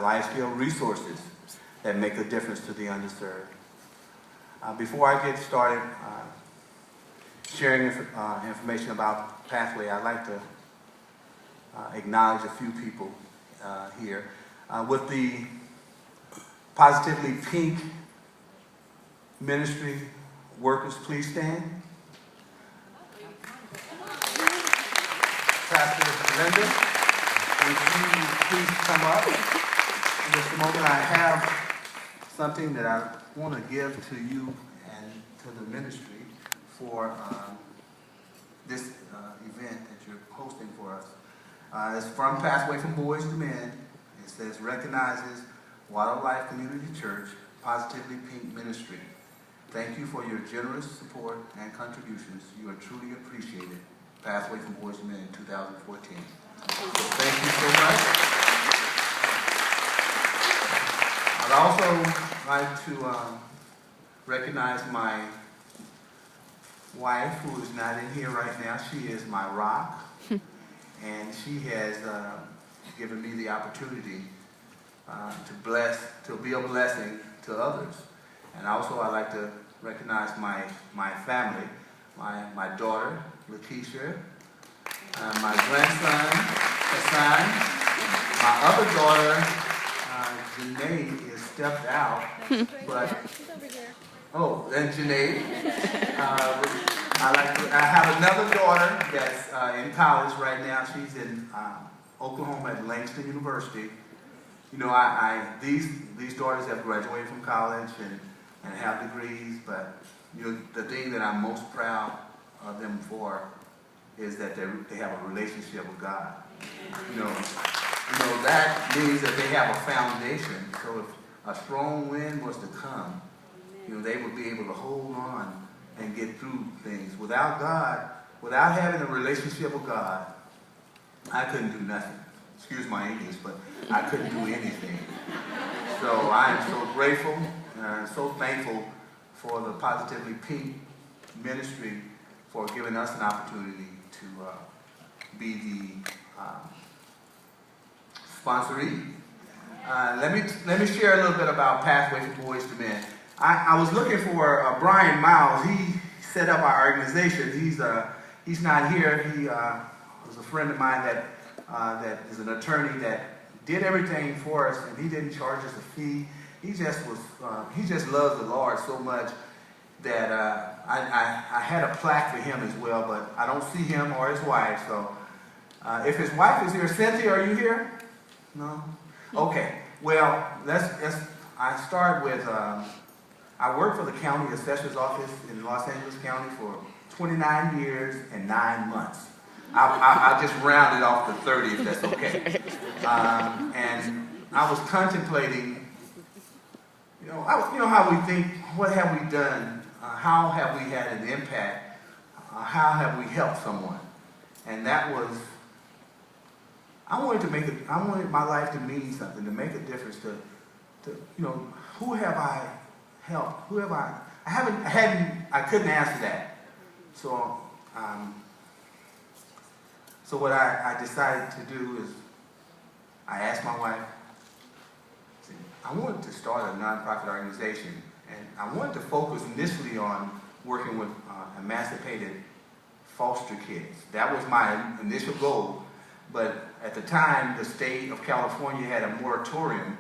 life-skill resources that make a difference to the underserved. Before I get started sharing information about Pathway, I'd like to acknowledge a few people here. With the Positively Pink Ministry workers, please stand. Pastor Linda, would you please come up? In just a moment, I have something that I want to give to you and to the ministry for this event that you're hosting for us. It's from Pathway from Boys to Men. It says, recognizes Wildlife Community Church, Positively Pink Ministry. Thank you for your generous support and contributions. You are truly appreciated. Pathway from Boys to Men in 2014. Thank you so much. I'd also like to recognize my wife, who is not in here right now. She is my rock, and she has given me the opportunity to be a blessing to others. And also, I'd like to recognize my family, my daughter, Lakeisha, my grandson, Hassan, my other daughter, Janae, is stepped out, but and Janae. I have another daughter that's in college right now. She's in Oklahoma at Langston University. You know, these daughters have graduated from college and have degrees, but you know, the thing that I'm most proud of them for is that they have a relationship with God. You know that means that they have a foundation. So if a strong wind was to come, you know, they would be able to hold on and get through things. Without God, without having a relationship with God, I couldn't do nothing. Excuse my English, but I couldn't do anything. So I am so grateful and so thankful for the Positively Pink Ministry for giving us an opportunity to be the sponsoree. Let me share a little bit about Pathway for Boys to Men. I was looking for Brian Miles. He set up our organization. He's not here. He was a friend of mine that is an attorney that did everything for us, and he didn't charge us a fee. He just loves the Lord so much that I had a plaque for him as well, but I don't see him or his wife. So if his wife is here, Cynthia, are you here? No? Okay. Well, I start with, I worked for the county assessor's office in Los Angeles County for 29 years and 9 months. I'll just round it off to 30 if that's okay. And I was contemplating, you know how we think, what have we done? How have we had an impact? How have we helped someone? And that was, I wanted my life to mean something, to make a difference, to you know, who have I helped? Who have I couldn't answer that. So, so what I decided to do is, I asked my wife, I wanted to start a nonprofit organization, and I wanted to focus initially on working with emancipated foster kids. That was my initial goal, but at the time, the state of California had a moratorium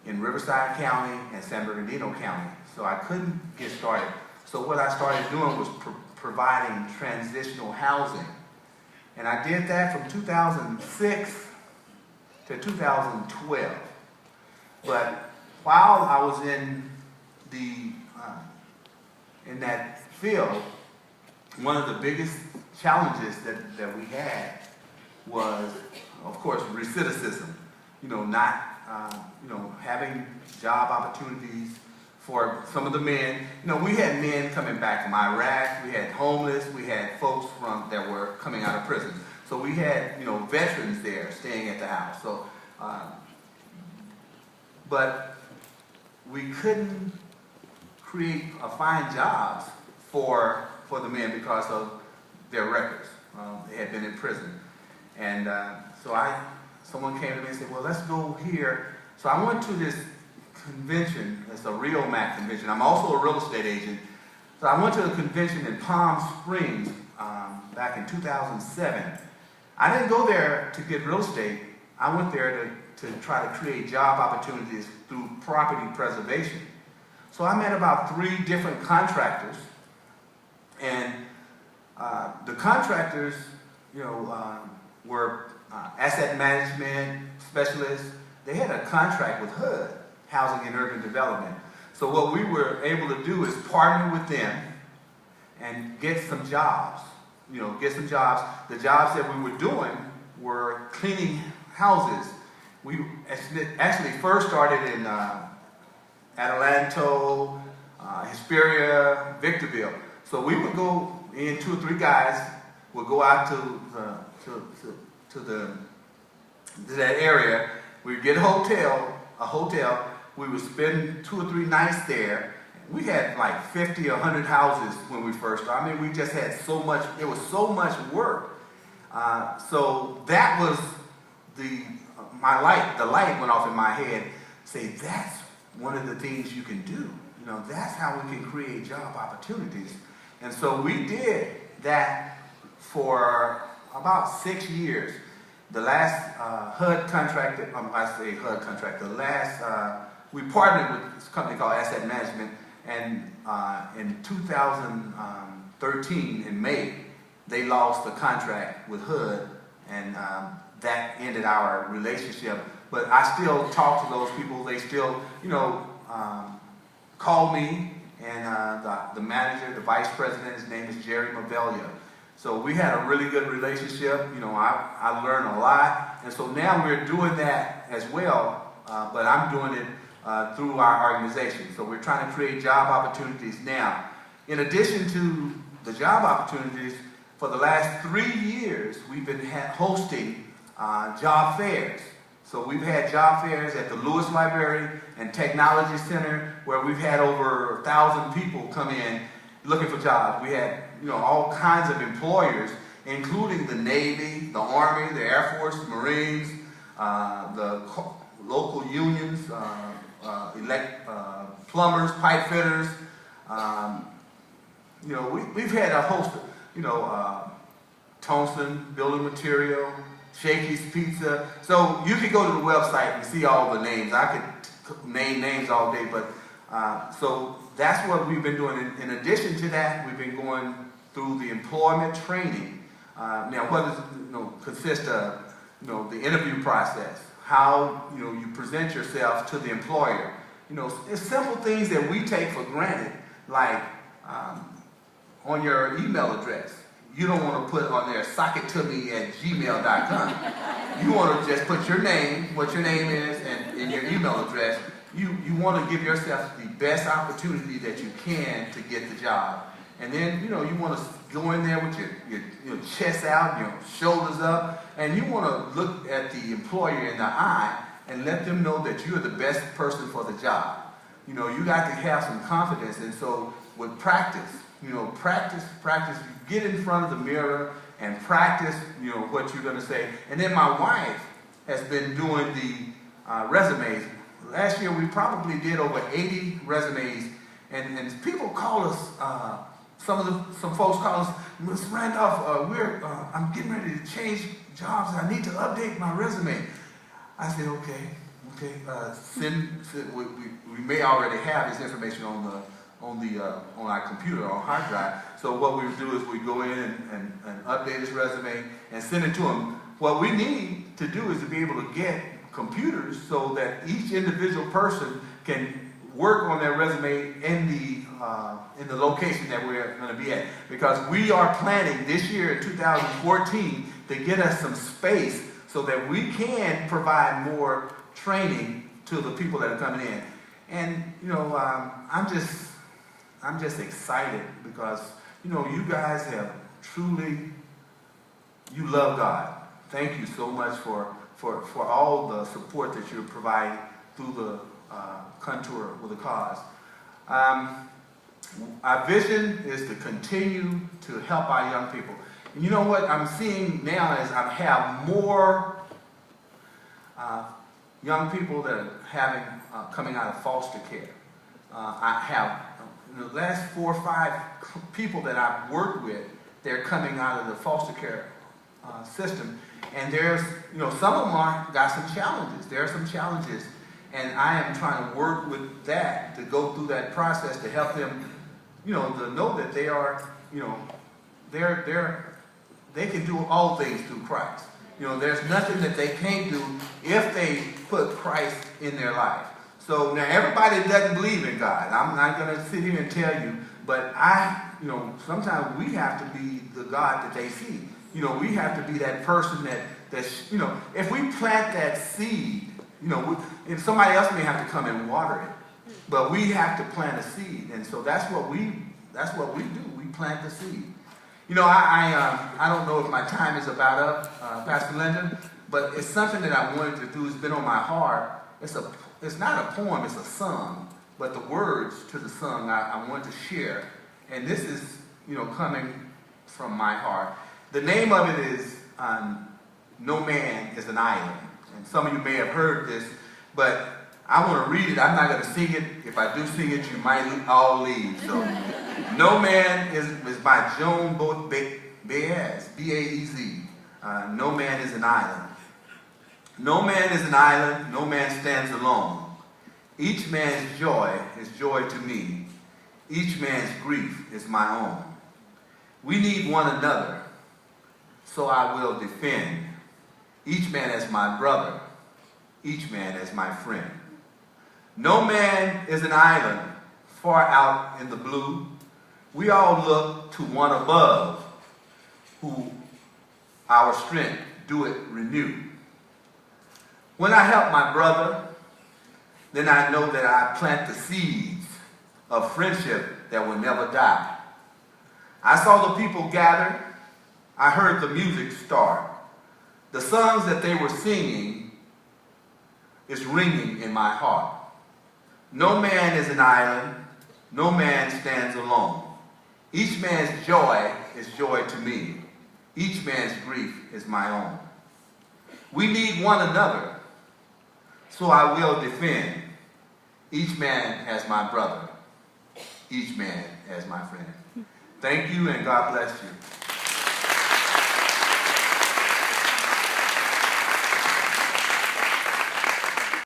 in Riverside County and San Bernardino County, so I couldn't get started. So what I started doing was providing transitional housing. And I did that from 2006 to 2012. But while I was in that field, one of the biggest challenges that we had was, of course, recidivism. You know, not having job opportunities for some of the men. You know, we had men coming back from Iraq, we had homeless, we had folks that were coming out of prison. So we had, you know, veterans there staying at the house. So, but we couldn't find jobs for the men because of their records. They had been in prison. And so someone came to me and said, well, let's go here So I went to this convention. It's a RealMac convention. I'm also a real estate agent. So I went to a convention in Palm Springs back in 2007. I didn't go there to get real estate. I went there to try to create job opportunities through property preservation. So I met about 3 different contractors, and the contractors, were asset management specialists. They had a contract with HUD, Housing and Urban Development. So what we were able to do is partner with them and get some jobs. The jobs that we were doing were cleaning houses. We actually first started in Adelanto, Hesperia, Victorville. So we would go in, 2 or 3 guys would go out to that area. We'd get a hotel. We would spend 2 or 3 nights there. We had like 50 or 100 houses when we first started. I mean, we just had so much, it was so much work. So that was the light went off in my head. Say, that's one of the things you can do. That's how we can create job opportunities. And so we did that for about 6 years. The last HUD contract, we partnered with this company called Asset Management, and in 2013, in May, they lost the contract with HUD, and that ended our relationship. But I still talk to those people. They still, call me, and the manager, the vice president, his name is Jerry Mavelia. So we had a really good relationship. I learned a lot, and so now we're doing that as well, but I'm doing it through our organization. So we're trying to create job opportunities now. In addition to the job opportunities, for the last 3 years, we've been hosting job fairs. So we've had job fairs at the Lewis Library and Technology Center, where we've had over 1,000 people come in looking for jobs. We had, all kinds of employers, including the Navy, the Army, the Air Force, Marines, the local unions, plumbers, pipe fitters. We've had a host of, Townsend Building Material, Shakey's Pizza. So you can go to the website and see all the names. I could name names all day, but so that's what we've been doing. In addition to that, we've been going through the employment training. Now, what does consist of? The interview process, how you present yourself to the employer. It's simple things that we take for granted, like on your email address. You don't want to put on there sockittome@gmail.com. You want to just put your name, what your name is, and your email address. You want to give yourself the best opportunity that you can to get the job. And then, you want to go in there with your chest out, your shoulders up, and you want to look at the employer in the eye and let them know that you're the best person for the job. You got to have some confidence. And so with practice, practice, you get in front of the mirror and practice, what you're going to say. And then my wife has been doing the resumes. Last year we probably did over 80 resumes, and people call us, some folks call us, Ms. Randolph, I'm getting ready to change jobs. I need to update my resume. I said, okay. We may already have this information on our computer, on hard drive. So what we do is we go in and update his resume and send it to him. What we need to do is to be able to get computers so that each individual person can work on their resume in the location that we're going to be at. Because we are planning this year in 2014 to get us some space so that we can provide more training to the people that are coming in. And I'm just excited because you guys have truly, you love God. Thank you so much for all the support that you're providing through the Contour with a Cause. Our vision is to continue to help our young people. And you know what I'm seeing now is I have more young people that are coming out of foster care. I have, in the last 4 or 5 people that I've worked with, they're coming out of the foster care system. And there's, some of them got some challenges. There are some challenges. And I am trying to work with that, to go through that process to help them, to know that they are, they can do all things through Christ. There's nothing that they can't do if they put Christ in their life. So now everybody doesn't believe in God. I'm not going to sit here and tell you, but sometimes we have to be the God that they see. We have to be that person that's, if we plant that seed, and somebody else may have to come and water it, but we have to plant a seed. And so that's what we do. We plant the seed. I don't know if my time is about up, Pastor Lyndon, but it's something that I wanted to do. It's been on my heart. It's not a poem, it's a song, but the words to the song I wanted to share. And this is, coming from my heart. The name of it is No Man is an Island. And some of you may have heard this, but I want to read it. I'm not going to sing it. If I do sing it, you might all leave. So, No Man is by Joan Baez, B-A-E-Z. No Man is an Island. No man is an island, no man stands alone. Each man's joy is joy to me. Each man's grief is my own. We need one another, so I will defend. Each man as my brother, each man as my friend. No man is an island far out in the blue. We all look to one above, who our strength do it renew. When I help my brother, then I know that I plant the seeds of friendship that will never die. I saw the people gather. I heard the music start. The songs that they were singing is ringing in my heart. No man is an island. No man stands alone. Each man's joy is joy to me. Each man's grief is my own. We need one another, so I will defend. Each man as my brother, each man as my friend. Thank you, and God bless you.